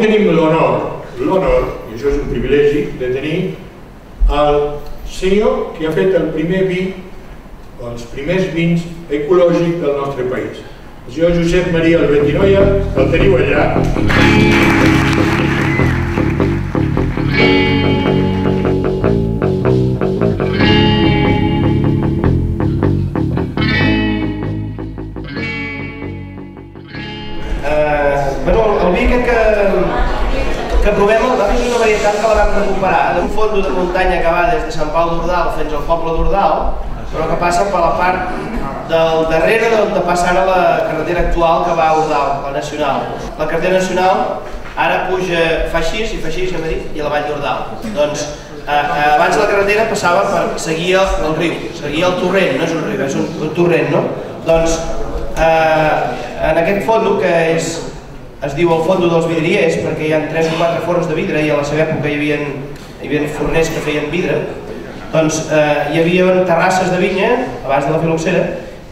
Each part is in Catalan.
tenim l'honor, i això és un privilegi, de tenir el senyor que ha fet el primer vi, o els primers vins ecològics del nostre país. El senyor Josep Maria Albetinoia, el teniu allà. El vi aquest que provem és una varietat que la vam recuperar d'un fondo de muntanya que va des de Sant Pau d'Ordal fins al poble d'Ordal, però que passa per la part del darrere d'on passa ara la carretera actual que va a Ordal, la nacional. La carretera nacional ara puja, fa així a Madrid i a la vall d'Ordal. Doncs abans la carretera passava per seguir el riu, seguir el torrent, no és un riu, és un torrent, no? Doncs en aquest fondo, que es diu el fondo dels vidriers, perquè hi ha 3 o 4 forns de vidre i a la seva època hi havia forners que feien vidre, doncs hi havia terrasses de vinya abans de la filoxera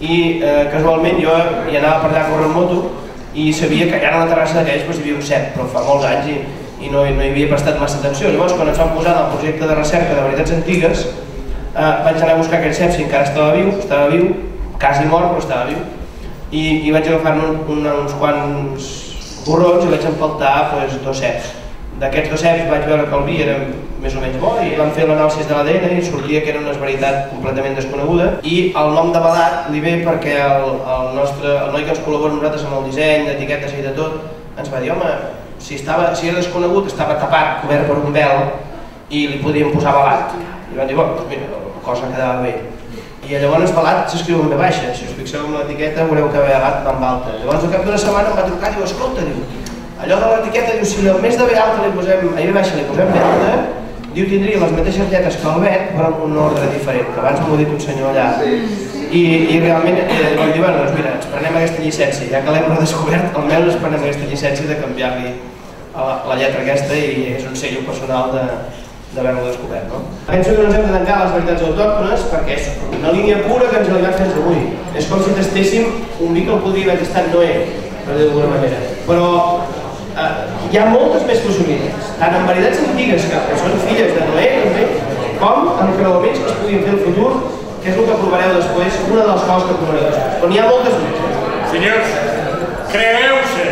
i casualment jo hi anava per allà a córrer en moto i sabia que allà a la terrassa d'aquells hi havia un cep, però fa molts anys i no hi havia prestat massa atenció. Llavors, quan ens vam posar en el projecte de recerca de varietats antigues, vaig anar a buscar aquell cep si encara estava viu, quasi mort però estava viu, i vaig agafar-ne uns quants borrons i vaig empaltar 2 ceps. D'aquests 2 ceps vaig veure que el vi era més o menys bo i vam fer l'anàlisi de l'ADN i sortia que era una varietat completament desconeguda i el nom de Balat li ve perquè el noi que ens col·labora nosaltres amb el disseny, d'etiquetes i de tot ens va dir, home, si era desconegut estava tapat, cobert per un vel i li podíem posar Balat. I van dir, bueno, mira, la cosa quedava bé. I llavors Balat s'escriu amb B baixa, si us fixeu en l'etiqueta veureu que Balat va amb alta. Llavors al cap d'una setmana em va trucar i diu, escolta, allò de l'etiqueta, si al mes de B alta li posem, a B baixa li posem B alta, diu tindria les mateixes lletres que el Bet, però amb un ordre diferent, que abans m'ho ha dit un senyor allà. I realment vam dir, bueno, doncs mira, ens prenem aquesta llicència, ja que l'hem redescobert, almenys ens prenem aquesta llicència de canviar-li la lletra aquesta i és un sello personal d'haver-lo descobert. Penso que no ens hem de tancar les varietats autòctones perquè és una línia pura que ens ha arribat fins avui. És com si tastéssim un vi que el podria haver tastat Noé, per dir d'alguna manera. Però hi ha moltes més possibilitats, tant en varietats antigues que són filles de Noé, com en creuaments que es podien fer al futur, que és el que provareu després, una de les coses que provareu després. Però n'hi ha moltes més. Senyors, creueu-se!